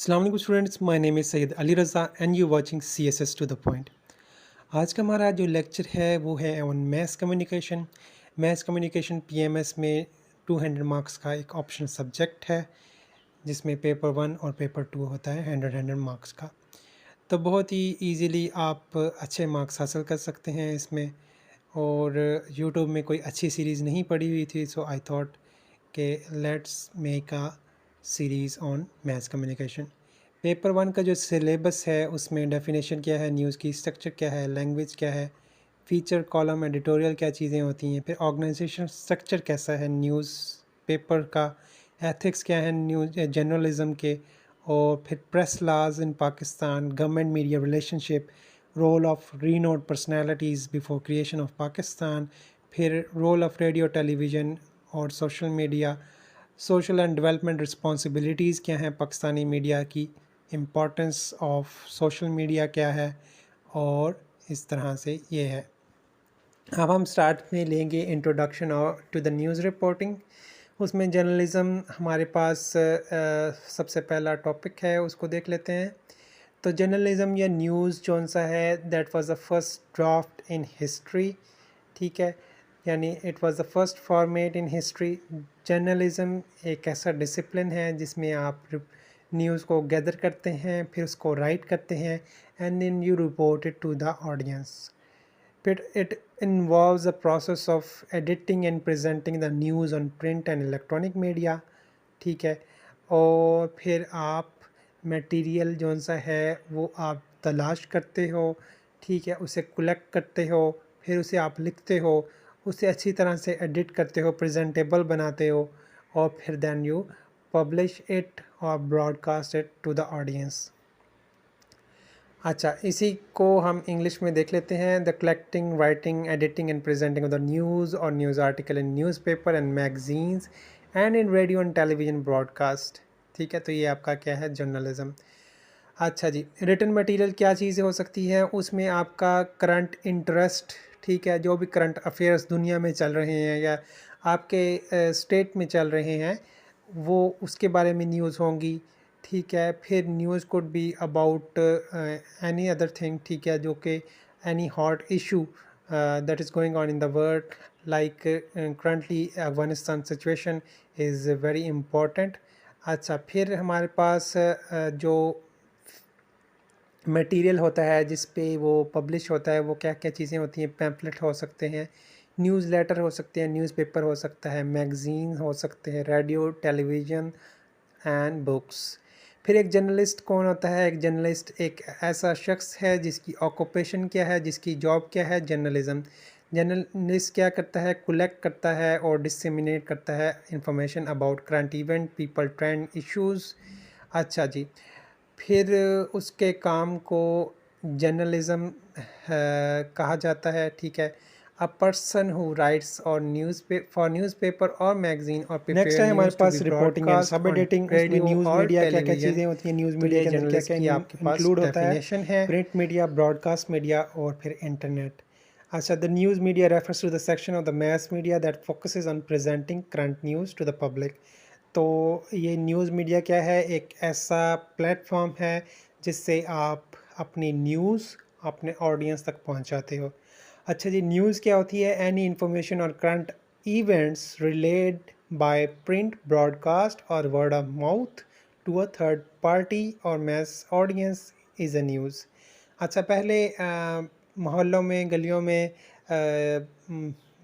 अस्सलाम वालेकुम students, my name is Syed Ali Raza and you watching CSS to the point. आज का हमारा जो लेक्चर है वो है on mass communication. Mass communication PMS में 200 मार्क्स का एक ऑप्शनल सब्जेक्ट है, जिसमें पेपर 1 और पेपर 2 होता है 100 मार्क्स का। तो बहुत ही इजीली आप अच्छे मार्क्स हासिल कर सकते हैं इसमें। और यूट्यूब में कोई अच्छी सीरीज़ नहीं पड़ी हुई थी, सो आई थॉट कि let's make a series on mass communication. Paper 1 का जो सिलेबस है उसमें डेफिनेशन क्या है, न्यूज़ की स्ट्रक्चर क्या है, लैंग्वेज क्या है, फीचर कॉलम एडिटोरियल क्या चीज़ें होती हैं, फिर ऑर्गेनाइजेशन स्ट्रक्चर कैसा है न्यूज़ पेपर का, एथिक्स क्या है न्यूज़ जर्नलिज्म के, और फिर press laws in Pakistan, government media relationship, role of renowned personalities before creation of Pakistan, फिर रोल ऑफ रेडियो टेलीविज़न और social media, social and development responsibilities क्या हैं पाकिस्तानी मीडिया की, इम्पोर्टेंस ऑफ सोशल मीडिया क्या है, और इस तरह से ये है। अब हम स्टार्ट में लेंगे introduction to the news reporting. उसमें जर्नलिज़म हमारे पास सबसे पहला टॉपिक है, उसको देख लेते हैं। तो जर्नलिज़म या न्यूज़ कौन सा है, that was the first draft in history. ठीक है, यानी it was the first format in history. Journalism एक ऐसा डिसिप्लिन है जिसमें आप न्यूज़ को गैदर करते हैं, फिर उसको राइट करते हैं, and then you report it to the audience. But it involves the process of editing and presenting the news on print and electronic media। ठीक है, और फिर आप मटेरियल जौन सा है वो आप तलाश करते हो, ठीक है, उसे कलेक्ट करते हो, फिर उसे आप लिखते हो, उसे अच्छी तरह से एडिट करते हो, प्रेजेंटेबल बनाते हो, और फिर देन यू पब्लिश इट और broadcast it to the audience. अच्छा, इसी को हम इंग्लिश में देख लेते हैं। The collecting, writing, editing and presenting of the news और news article in newspaper and magazines and in radio and television broadcast. ठीक है, तो ये आपका क्या है, जर्नलिज्म। अच्छा जी, रिटन मटेरियल क्या चीज़ें हो सकती है, उसमें आपका करंट इंटरेस्ट, ठीक है, जो भी करंट अफेयर्स दुनिया में चल रहे हैं या आपके स्टेट में चल रहे हैं, वो उसके बारे में न्यूज़ होंगी। ठीक है, फिर news could be about any other thing, ठीक है, जो कि any hot issue that is going on in the world, like currently Afghanistan situation is very important. अच्छा, फिर हमारे पास जो मटेरियल होता है जिस पे वो पब्लिश होता है, वो क्या क्या चीज़ें होती हैं, पैम्पलेट हो सकते हैं, न्यूज़ लेटर हो सकते हैं, न्यूज़पेपर हो सकता है, मैगज़ीन हो सकते हैं, रेडियो, टेलीविज़न एंड बुक्स। फिर एक जर्नलिस्ट कौन होता है, एक जर्नलिस्ट एक ऐसा शख्स है जिसकी ऑक्यूपेशन क्या है, जिसकी जॉब क्या है, जर्नलिज़म। जर्नलिस्ट क्या करता है, कलेक्ट करता है और डिसमिनेट करता है information about current event, people, trend, issues. अच्छा जी, फिर उसके काम को जर्नलिज़म कहा जाता है। ठीक है, अ पर्सन हु राइट्स और न्यूज़पेपर और मैगजीन और नेक्स्ट प्रिपेयर है हमारे न्यूज़ टू बी पास रिपोर्टिंग एंड ब्रॉडकास्ट सब ऑन एडिटिंग। उसमें रेडियो न्यूज़ और मीडिया क्या क्या टेलीविज़न। चीज़ें होती हैं, न्यूज़ तो मीडिया ये के अंदर क्या जर्नलिस्ट क्या की आपके पास इंक्लूड होता है, डेफिनेशन है। प्रिंट मीडिया, ब्रॉडकास्ट मीडिया और फिर इंटरनेट। अच्छा, the news media refers to the section of the mass media that focuses on presenting current news to the public. तो ये न्यूज़ मीडिया क्या है, एक ऐसा प्लेटफॉर्म है जिससे आप अपनी न्यूज़ अपने ऑडियंस तक पहुंचाते हो। अच्छा जी, न्यूज़ क्या होती है, एनी इंफॉर्मेशन और current events relayed by print, broadcast और word of mouth to a third party और mass audience is a news. अच्छा, पहले मोहल्लों में, गलियों में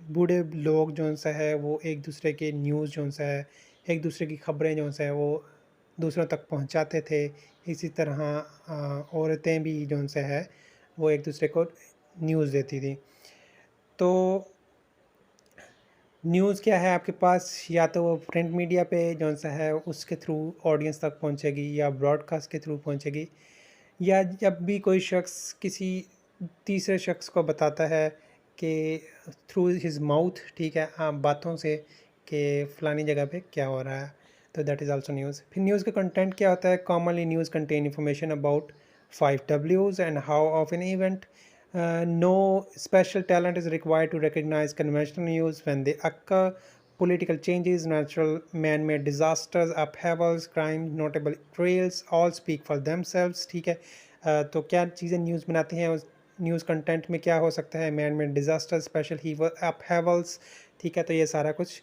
बूढ़े लोग जो सा है वो एक दूसरे के न्यूज़ जो सा है, एक दूसरे की ख़बरें जो सा है वो दूसरों तक पहुंचाते थे। इसी तरह औरतें भी जो सा है वो एक दूसरे को न्यूज़ देती थी। तो न्यूज़ क्या है आपके पास, या तो वो प्रिंट मीडिया पे जो सा है उसके थ्रू ऑडियंस तक पहुंचेगी, या ब्रॉडकास्ट के थ्रू पहुंचेगी, या जब भी कोई शख्स किसी तीसरे शख्स को बताता है कि थ्रू हिज माउथ, ठीक है, बातों से, कि फ़लानी जगह पे क्या हो रहा है, तो दैट इज़ आल्सो न्यूज़। फिर न्यूज़ का कंटेंट क्या होता है, commonly news contain information about 5 Ws and how of an event. No special talent is required to recognize conventional news when they occur. political changes, natural man-made disasters, upheavals, crime, notable trails, all speak for themselves. ठीक है, तो क्या चीज़ें news बनाती हैं, उस news content में क्या हो सकता है, मैन मेड डिजास्टर, स्पेशल अपहेवल्स। ठीक है, तो ये सारा कुछ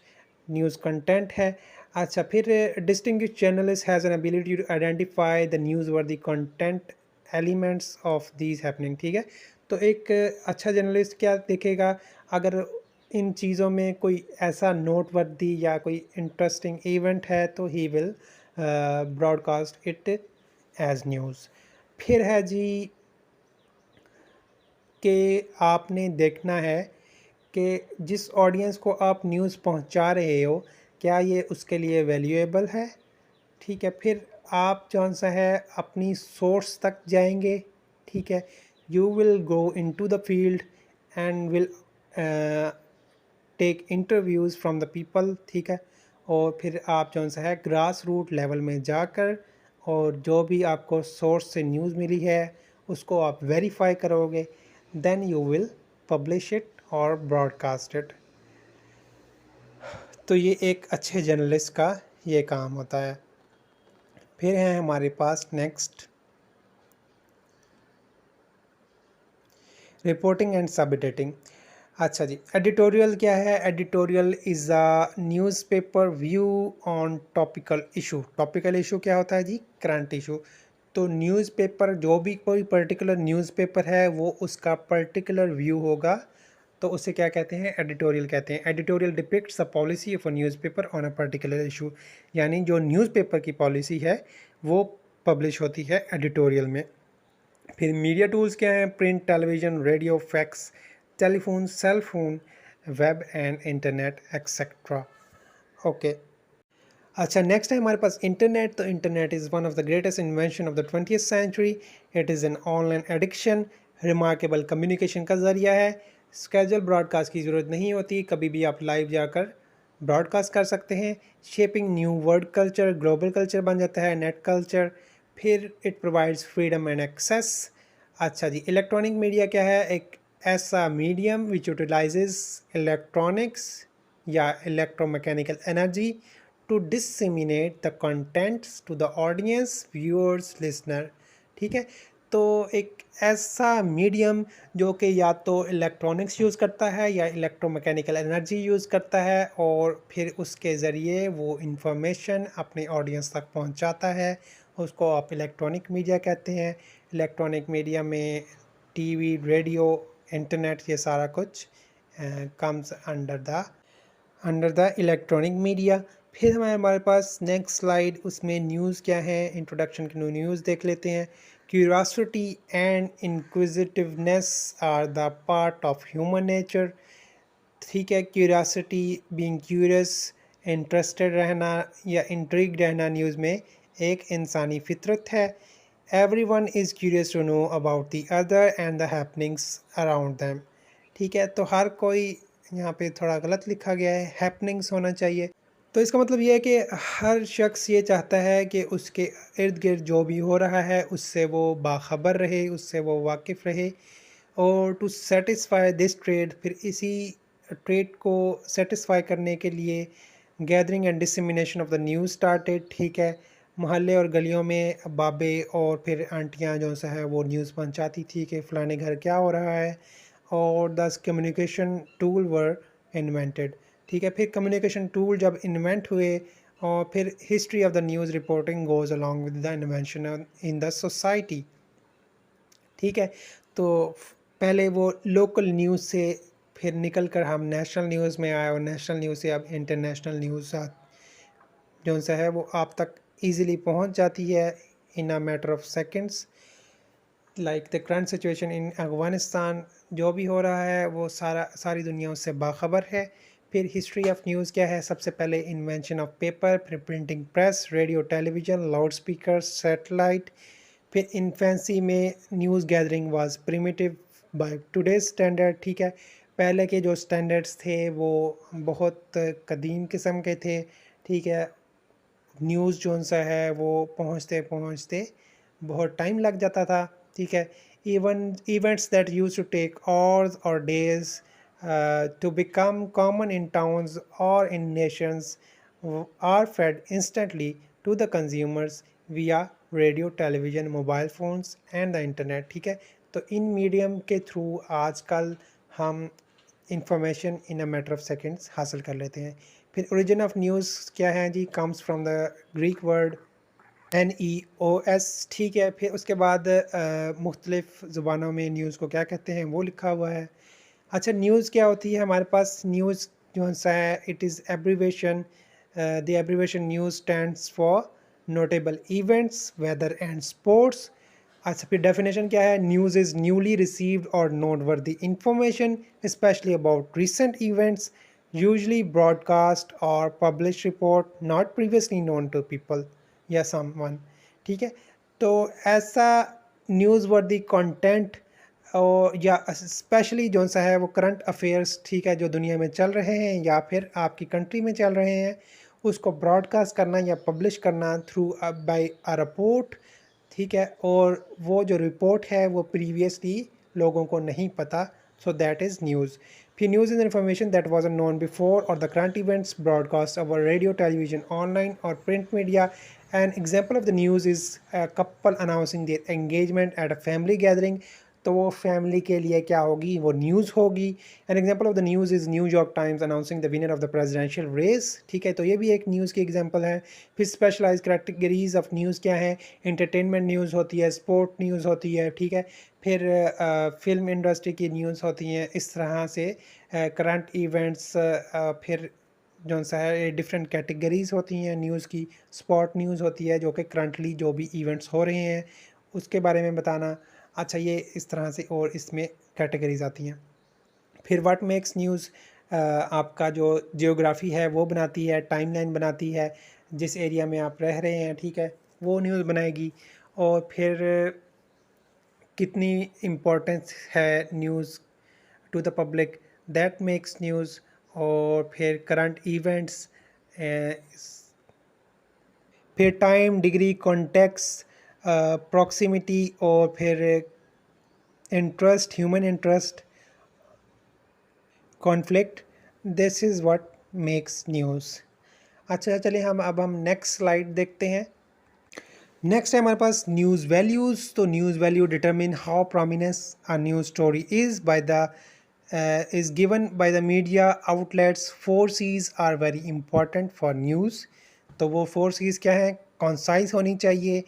न्यूज़ कंटेंट है। अच्छा, फिर distinguish journalist has an ability to identify the news worthy content elements of these happening. ठीक है, तो एक अच्छा जर्नलिस्ट क्या देखेगा, अगर इन चीज़ों में कोई ऐसा नोटवर्दी या कोई इंटरेस्टिंग इवेंट है तो he will broadcast it as news. फिर है जी कि आपने देखना है कि जिस ऑडियंस को आप न्यूज़ पहुंचा रहे हो क्या ये उसके लिए वैल्यूएबल है। ठीक है, फिर आप जौन सा है अपनी सोर्स तक जाएंगे। ठीक है, you will go into the field and will take interviews from the people. ठीक है, और फिर आप जौन सा है ग्रास रूट लेवल में जाकर और जो भी आपको सोर्स से न्यूज़ मिली है उसको आप वेरीफाई करोगे, then you will publish it और ब्रॉडकास्ट इट। तो ये एक अच्छे जर्नलिस्ट का ये काम होता है। फिर है हमारे पास next reporting and sub editing. अच्छा जी, एडिटोरियल क्या है? Editorial is a newspaper view on topical issue. Topical issue क्या होता है जी? Current issue. तो न्यूज़पेपर जो भी कोई पर्टिकुलर न्यूज़पेपर है वो उसका पर्टिकुलर व्यू होगा, तो उसे क्या कहते हैं? एडिटोरियल कहते हैं। Editorial depicts the policy of a newspaper on a particular issue, यानी जो न्यूज़पेपर की पॉलिसी है वो पब्लिश होती है एडिटोरियल में। फिर मीडिया टूल्स क्या हैं? Print, television, radio, fax, telephone, cell phone, web and internet etcetera. Okay, अच्छा नेक्स्ट है हमारे पास इंटरनेट। तो internet is one of the greatest invention of the 20th century. It is an online addiction, remarkable communication का ज़रिया है। Schedule broadcast की ज़रूरत नहीं होती, कभी भी आप लाइव जाकर ब्रॉडकास्ट कर सकते हैं। Shaping new world culture, global culture बन जाता है, नेट कल्चर। फिर it provides freedom and access. अच्छा जी, इलेक्ट्रॉनिक मीडिया क्या है? एक ऐसा मीडियम विच यूटिलाइजेज इलेक्ट्रॉनिक्स या electromechanical energy to disseminate the contents to the audience, viewers, listener. ठीक है, तो एक ऐसा मीडियम जो कि या तो इलेक्ट्रॉनिक्स यूज़ करता है या इलेक्ट्रोमैकेनिकल एनर्जी यूज़ करता है और फिर उसके ज़रिए वो इंफॉर्मेशन अपने ऑडियंस तक पहुंचाता है, उसको आप इलेक्ट्रॉनिक मीडिया कहते हैं। इलेक्ट्रॉनिक मीडिया में टीवी, रेडियो, इंटरनेट, ये सारा कुछ comes under the electronic media. फिर हमारे पास नेक्स्ट स्लाइड, उसमें न्यूज़ क्या है, इंट्रोडक्शन की न्यूज़ देख लेते हैं। Curiosity and inquisitiveness are the part of human nature. ठीक है, क्यूरियोसिटी, बीइंग क्यूरियस, इंटरेस्टेड रहना या इंट्रिग्ड रहना न्यूज़ में एक इंसानी फितरत है। Everyone is curious to know about the other and the happenings around them. ठीक है, तो हर कोई, यहाँ पे थोड़ा गलत लिखा गया है, हैपनिंग्स होना चाहिए। तो इसका मतलब ये है कि हर शख्स ये चाहता है कि उसके इर्द गिर्द जो भी हो रहा है उससे वो बाखबर रहे, उससे वो वाकिफ़ रहे। और टू सेटिस्फाई दिस ट्रेड, फिर इसी ट्रेड को सेटिस्फाई करने के लिए gathering and dissemination of the news started. ठीक है, मोहल्ले और गलियों में बाबे और फिर आंटियाँ जो सा है वो न्यूज़ पहुंचाती थी कि फ़लाने घर क्या हो रहा है, और दस कम्युनिकेशन टूल वर इन्वेंटेड। ठीक है, फिर कम्युनिकेशन टूल जब इन्वेंट हुए और फिर history of the news reporting goes along with the invention in the society. ठीक है, तो पहले वो लोकल न्यूज़ से फिर निकल कर हम नेशनल न्यूज़ में आए और नेशनल न्यूज़ से अब इंटरनेशनल न्यूज़ जो सा है वो आप तक इजीली पहुंच जाती है in a matter of seconds. Like the current situation in Afghanistan, जो भी हो रहा है वो सारी दुनिया उससे बाखबर है। फिर हिस्ट्री ऑफ न्यूज़ क्या है? सबसे पहले इन्वेंशन ऑफ पेपर, फिर printing press, radio, television, loud speaker, satellite. फिर इन्फेंसी में news gathering was primitive by today's standard. ठीक है, पहले के जो स्टैंडर्ड्स थे वो बहुत कदीम किस्म के थे। ठीक है, न्यूज़ जो सा है वो पहुंचते पहुंचते बहुत टाइम लग जाता था। ठीक है, even events that use to take hours और days to become common in towns or in nations are fed instantly to the consumers via radio television mobile phones and the internet. ठीक है, तो in medium के through आजकल हम information in a matter of seconds हासिल कर लेते हैं। फिर ओरिजिन ऑफ न्यूज़ क्या है जी, comes from the Greek word NEOS। ठीक है, फिर उसके बाद मुख्तलिफ़ ज़ुबानों में न्यूज़ को क्या कहते हैं वो लिखा हुआ है। अच्छा, न्यूज़ क्या होती है हमारे पास? न्यूज़ जो सा है, it is abbreviation, the abbreviation news stands for notable events weather and sports. अच्छा, फिर डेफिनेशन क्या है? न्यूज़ इज़ न्यूली रिसीव्ड और noteworthy information specially about recent events usually broadcast और publish report not previously known to people या someone. ठीक है, तो ऐसा न्यूज़ वर्दी कंटेंट और या स्पेशली जो सा है वो करंट अफेयर्स, ठीक है, जो दुनिया में चल रहे हैं या फिर आपकी कंट्री में चल रहे हैं, उसको ब्रॉडकास्ट करना या पब्लिश करना थ्रू बाय अ रिपोर्ट। ठीक है, और वो जो रिपोर्ट है वो प्रीवियसली लोगों को नहीं पता, सो दैट इज़ न्यूज़। फिर news is information that was known before और the current events broadcast over radio television online और print media. An example of the news is a couple announcing their engagement at a family gathering. तो वो family के लिए क्या होगी? वो news होगी। An example of the news is New York Times announcing the winner of the presidential race. ठीक है, तो ये भी एक न्यूज़ की एग्जाम्पल है। फिर स्पेशलाइज कैटेगरीज ऑफ न्यूज़ क्या है? इंटरटेनमेंट न्यूज़ होती है, स्पोर्ट न्यूज़ होती है, ठीक है, फिर फिल्म इंडस्ट्री की न्यूज़ होती हैं। इस तरह से करंट इवेंट्स, फिर जो सा है डिफरेंट कैटेगरीज होती हैं न्यूज़ की। स्पोर्ट न्यूज़ होती है जो कि करंटली जो भी इवेंट्स हो रहे हैं उसके बारे में बताना। अच्छा, ये इस तरह से और इसमें कैटेगरीज आती हैं। फिर व्हाट मेक्स न्यूज़, आपका जो जियोग्राफी है वो बनाती है, टाइमलाइन बनाती है, जिस एरिया में आप रह रहे हैं, ठीक है, वो न्यूज़ बनाएगी। और फिर कितनी इम्पोर्टेंस है news to the public, that makes news. और फिर करंट इवेंट्स, फिर टाइम, डिग्री, कॉन्टेक्स्ट, प्रॉक्सिमिटी, और फिर interest, human interest, conflict, this is what makes news. अच्छा, चलिए हम नेक्स्ट स्लाइड देखते हैं। नेक्स्ट है हमारे पास न्यूज़ वैल्यूज़। तो news value determine how prominence a news story is by the is given by the media outlets। 4 C's are very important for news। तो वो 4 C's क्या हैं? कॉन्साइज होनी चाहिए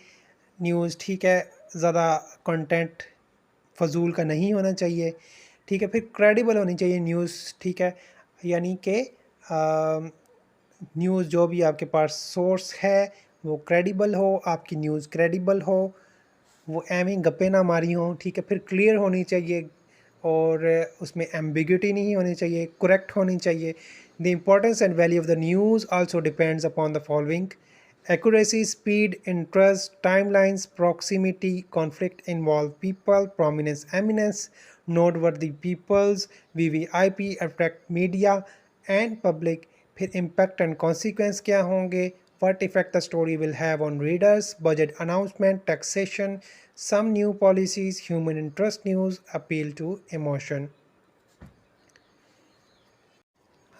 न्यूज़, ठीक है, ज़्यादा कंटेंट फजूल का नहीं होना चाहिए, ठीक है, फिर क्रेडिबल होनी चाहिए न्यूज़, ठीक है, यानी कि न्यूज़ जो भी आपके पास सोर्स है वो क्रेडिबल हो, आपकी न्यूज़ क्रेडिबल हो, वो एवं गप्पे ना मारी हों, ठीक है, फिर क्लियर होनी चाहिए और उसमें एम्बिग्यूटी नहीं होनी चाहिए, करेक्ट होनी चाहिए। The importance and value of the news also depends upon the following: accuracy, speed, interest, timelines, proximity, conflict, involve people, prominence, eminence, noteworthy peoples, VVIP, attract media and public। फिर impact and consequence क्या होंगे? What effect the story will have on readers, budget announcement, taxation, some new policies, human interest news, appeal to emotion।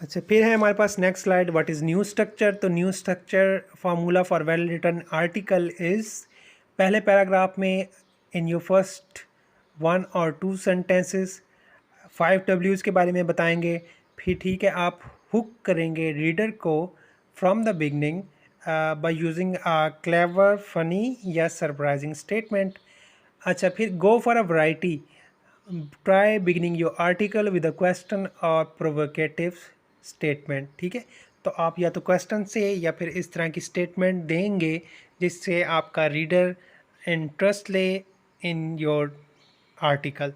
अच्छा, फिर है हमारे पास next slide, what is news structure. तो news structure formula for well written article is: पहले paragraph में in your first 1 और 2 sentences 5 W's के बारे में बताएंगे। फिर ठीक है, आप हुक करेंगे रीडर को from the beginning by using a clever, funny या सरप्राइजिंग स्टेटमेंट। अच्छा, फिर go for a variety, try beginning your article with a question और प्रोवोकेटिव स्टेटमेंट। ठीक है, तो आप या तो क्वेश्चन से या फिर इस तरह की स्टेटमेंट देंगे जिससे आपका रीडर इंटरेस्ट ले इन योर आर्टिकल।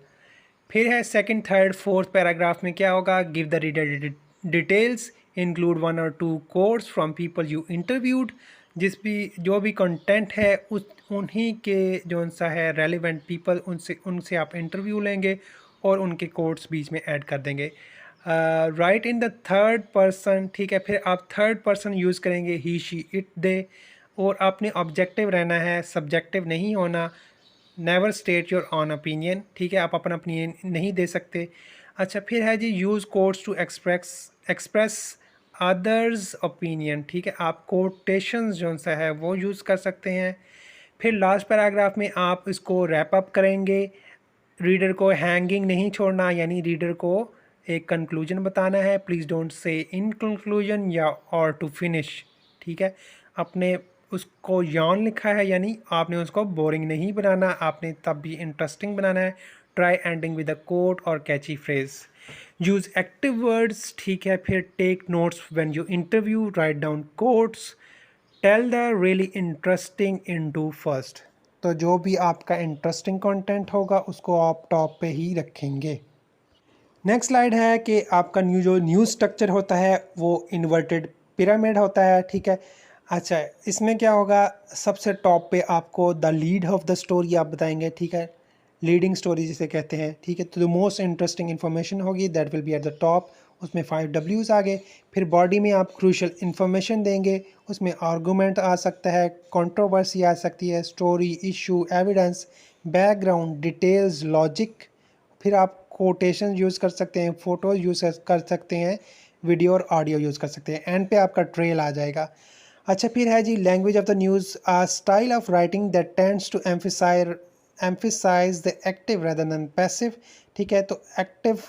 फिर है सेकंड, थर्ड, फोर्थ पैराग्राफ में क्या होगा? Give the reader details, include 1 और 2 quotes from people you interviewed. जो भी कंटेंट है उस उन्हीं के जो सा है रेलिवेंट पीपल, उनसे आप इंटरव्यू लेंगे और उनके कोट्स बीच में ऐड कर देंगे। Right in the third person, ठीक है, फिर आप थर्ड पर्सन यूज़ करेंगे ही, शी, इट, दे, और आपने ऑब्जेक्टिव रहना है, सब्जेक्टिव नहीं होना। Never state your on opinion, ठीक है, आप अपना ओपिनियन नहीं दे सकते। अच्छा फिर है जी use quotes to express others opinion, ठीक है, आप कोटेशंस जो सा है वो यूज़ कर सकते हैं। फिर लास्ट पैराग्राफ में आप इसको रैप अप करेंगे, रीडर को हैंगिंग नहीं छोड़ना, यानी रीडर को एक कंक्लूजन बताना है। Please don't say in conclusion या और टू फिनिश, ठीक है, अपने उसको यान लिखा है यानी आपने उसको बोरिंग नहीं बनाना, आपने तब भी इंटरेस्टिंग बनाना है। Try ending with a quote और catchy phrase. Use active words, ठीक है, फिर take notes when you interview, write down quotes, tell the really interesting into first. तो जो भी आपका इंटरेस्टिंग कंटेंट होगा उसको आप टॉप पे ही रखेंगे। नेक्स्ट स्लाइड है कि आपका जो न्यूज़ स्ट्रक्चर होता है वो इन्वर्टेड पिरामिड होता है, ठीक है। अच्छा इसमें क्या होगा, सबसे टॉप पे आपको the lead of the story आप बताएंगे, ठीक है, लीडिंग स्टोरी जिसे कहते हैं, ठीक है। तो द मोस्ट इंटरेस्टिंग इन्फॉर्मेशन होगी that will be at the top, उसमें 5 Ws आ गए। फिर बॉडी में आप क्रूशल इन्फॉर्मेशन देंगे, उसमें आर्गूमेंट आ सकता है, कंट्रोवर्सी आ सकती है, story, issue, evidence, background, details, logic. फिर आप कोटेशन यूज़ कर सकते हैं, फ़ोटोज़ यूज़ कर सकते हैं, वीडियो और ऑडियो यूज़ कर सकते हैं। एंड पे आपका ट्रेल आ जाएगा। अच्छा फिर है जी language of the news, style of writing that tends to emphasize the active rather than passive, ठीक है। तो एक्टिव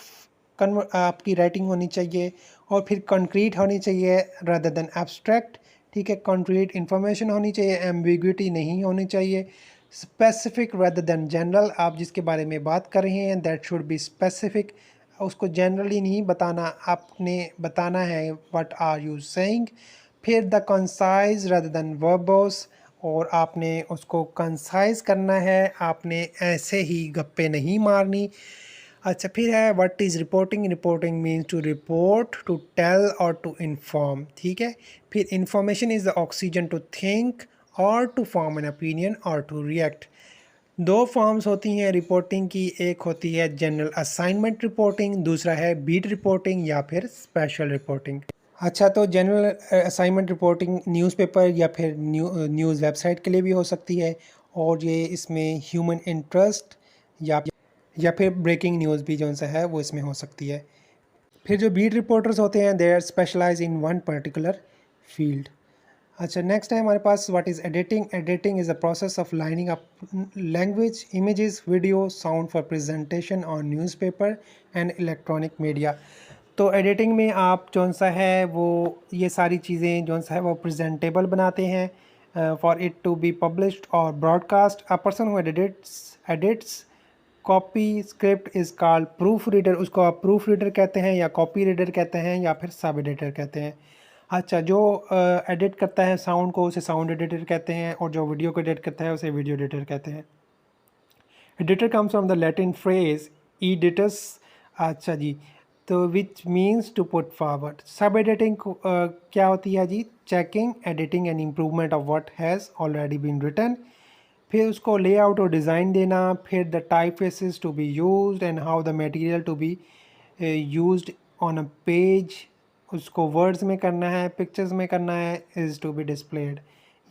आपकी राइटिंग होनी चाहिए और फिर कंक्रीट होनी चाहिए रेदर देन एब्स्ट्रैक्ट, ठीक है। कंक्रीट इन्फॉर्मेशन होनी चाहिए, एम्बिग्विटी नहीं होनी चाहिए। स्पेसिफिक रेदर देन जनरल, आप जिसके बारे में बात कर रहे हैं दैट शुड बी स्पेसिफिक, उसको जनरली नहीं बताना, आपने बताना है व्हाट आर यू सेइंग। फिर the concise rather than verbose, और आपने उसको कंसाइज करना है, आपने ऐसे ही गप्पे नहीं मारनी। अच्छा फिर है what is reporting, reporting means to report, to tell और टू इन्फॉर्म, ठीक है। फिर information is the oxygen to think और टू फॉर्म एन ओपिनियन और टू रिएक्ट। दो फॉर्म्स होती हैं रिपोर्टिंग की, एक होती है जनरल असाइनमेंट रिपोर्टिंग, दूसरा है बीट रिपोर्टिंग या फिर स्पेशल रिपोर्टिंग। अच्छा तो जनरल असाइनमेंट रिपोर्टिंग न्यूज़पेपर या फिर न्यूज़ वेबसाइट के लिए भी हो सकती है, और ये इसमें ह्यूमन इंटरेस्ट या फिर ब्रेकिंग न्यूज़ भी जो सा है वो इसमें हो सकती है। फिर जो बीट रिपोर्टर्स होते हैं they are specialize in one particular field. अच्छा नेक्स्ट है हमारे पास what is editing. Editing is a process of lining up language, images, video, sound for presentation on newspaper and electronic media. तो editing में आप जौन सा है वो ये सारी चीज़ें जौन सा है वो प्रेजेंटेबल बनाते हैं for it to be published और broadcast. A person who edits copy script is called proof reader, उसको आप प्रूफ रीडर कहते हैं या कॉपी रीडर कहते हैं या फिर सब एडिटर कहते हैं। अच्छा जो एडिट करता है साउंड को उसे साउंड एडिटर कहते हैं, और जो वीडियो को एडिट करता है उसे वीडियो एडिटर कहते हैं। Editor comes from the Latin phrase एडिटस, अच्छा जी, तो which means to put forward. Sub editing क्या होती है जी, checking, editing and improvement of what has already been written. फिर उसको लेआउट और डिज़ाइन देना, फिर the type faces to be used and how the material to be used on a page, उसको वर्ड्स में करना है, पिक्चर्स में करना है, इज़ टू बी डिस्प्लेड,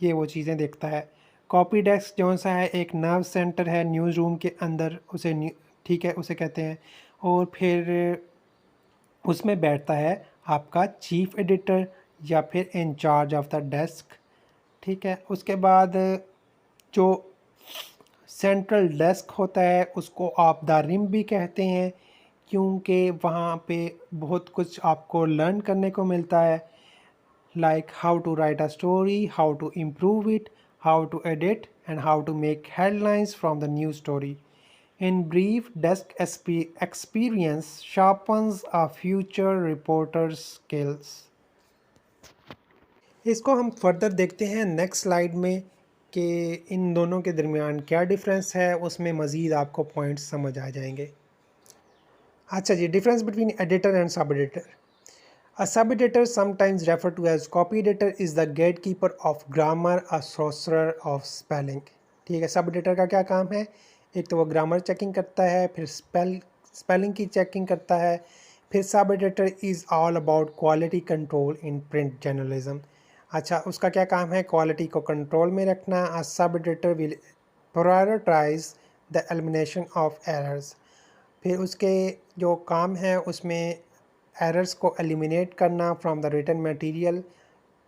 ये वो चीज़ें देखता है। कॉपी डेस्क जो सा है एक नर्व सेंटर है न्यूज़ रूम के अंदर, उसे ठीक है उसे कहते हैं। और फिर उसमें बैठता है आपका चीफ एडिटर या फिर इंचार्ज ऑफ द डेस्क, ठीक है। उसके बाद जो सेंट्रल डेस्क होता है उसको आप द रिम भी कहते हैं, क्योंकि वहाँ पे बहुत कुछ आपको लर्न करने को मिलता है, like how to write a story, how to improve it, how to edit and how to make headlines from the news story. In brief, desk experience sharpens a future reporter's skills. इसको हम further देखते हैं next slide में कि इन दोनों के दरमियान क्या डिफरेंस है, उसमें मज़ीद आपको पॉइंट्स समझ आ जाएंगे। अच्छा जी, difference between editor and sub editor. A sub-editor, sometimes referred to as copy editor, is the gatekeeper of grammar, a sorcerer of spelling. ठीक है, सब एडिटर का क्या काम है, एक तो वो ग्रामर चेकिंग करता है, फिर स्पेलिंग की चेकिंग करता है। फिर sub editor is all about quality control in print journalism. अच्छा उसका क्या काम है, क्वालिटी को कंट्रोल में रखना। A sub editor will prioritize the elimination of errors, फिर उसके जो काम है उसमें एरर्स को एलिमिनेट करना फ्रॉम द रिटन मटेरियल,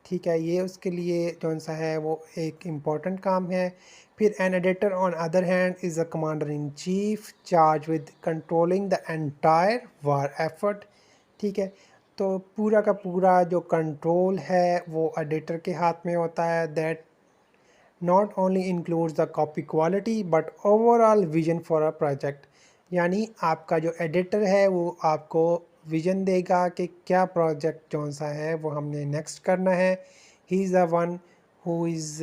ठीक है, ये उसके लिए कौन सा है वो एक इम्पॉर्टेंट काम है। फिर an editor on other hand is a commander in chief charge with controlling the entire war effort, ठीक है। तो पूरा का पूरा जो कंट्रोल है वो एडिटर के हाथ में होता है, that not only includes the copy quality but overall vision for a project. यानी आपका जो एडिटर है वो आपको विजन देगा कि क्या प्रोजेक्ट कौन सा है वो हमने नेक्स्ट करना है। He is the one who is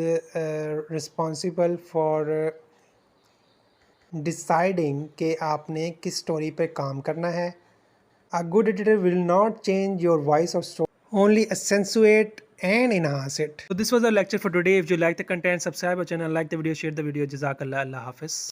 responsible for deciding कि आपने किस स्टोरी पे काम करना है। A good editor will not change your voice or story, only accentuate and enhance it. So this was our lecture for today. If you like the content, subscribe our channel, like the video, share the video. Jazakallah, Allah Hafiz.